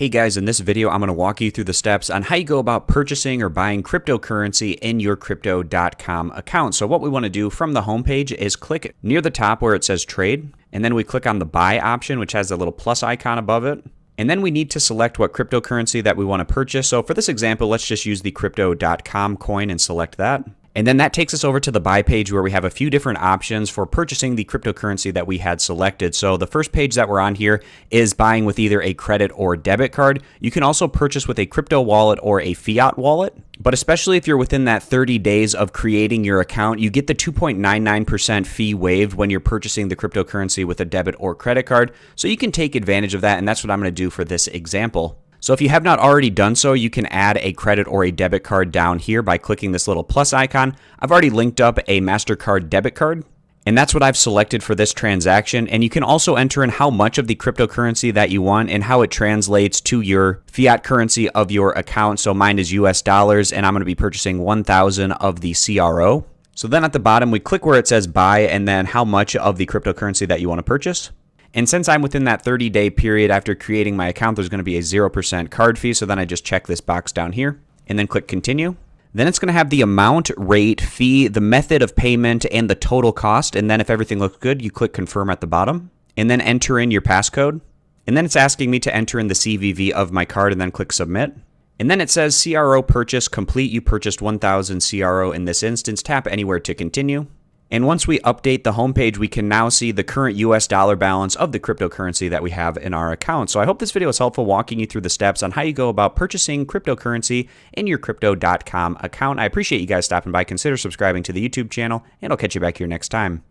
Hey guys, in this video, I'm going to walk you through the steps on how you go about purchasing or buying cryptocurrency in your crypto.com account. So what we want to do from the homepage is click near the top where it says trade, and then we click on the buy option, which has a little plus icon above it. And then we need to select what cryptocurrency that we want to purchase. So for this example, let's just use the crypto.com coin and select that. And then that takes us over to the buy page where we have a few different options for purchasing the cryptocurrency that we had selected. So the first page that we're on here is buying with either a credit or debit card. You can also purchase with a crypto wallet or a fiat wallet. But especially if you're within that 30 days of creating your account, you get the 2.99% fee waived when you're purchasing the cryptocurrency with a debit or credit card. So you can take advantage of that, and that's what I'm going to do for this example. So if you have not already done so, you can add a credit or a debit card down here by clicking this little plus icon. I've already linked up a MasterCard debit card, and that's what I've selected for this transaction. And you can also enter in how much of the cryptocurrency that you want and how it translates to your fiat currency of your account. So mine is US dollars, and I'm going to be purchasing 1,000 of the CRO. So then at the bottom, we click where it says buy and then how much of the cryptocurrency that you want to purchase. And since I'm within that 30-day period after creating my account, there's going to be a 0% card fee. So then I just check this box down here and then click continue. Then it's going to have the amount, rate, fee, the method of payment, and the total cost. And then if everything looks good, you click confirm at the bottom and then enter in your passcode. And then it's asking me to enter in the CVV of my card and then click submit. And then it says CRO purchase complete. You purchased 1,000 CRO in this instance. Tap anywhere to continue. And once we update the homepage, we can now see the current US dollar balance of the cryptocurrency that we have in our account. So I hope this video is helpful walking you through the steps on how you go about purchasing cryptocurrency in your crypto.com account. I appreciate you guys stopping by. Consider subscribing to the YouTube channel, and I'll catch you back here next time.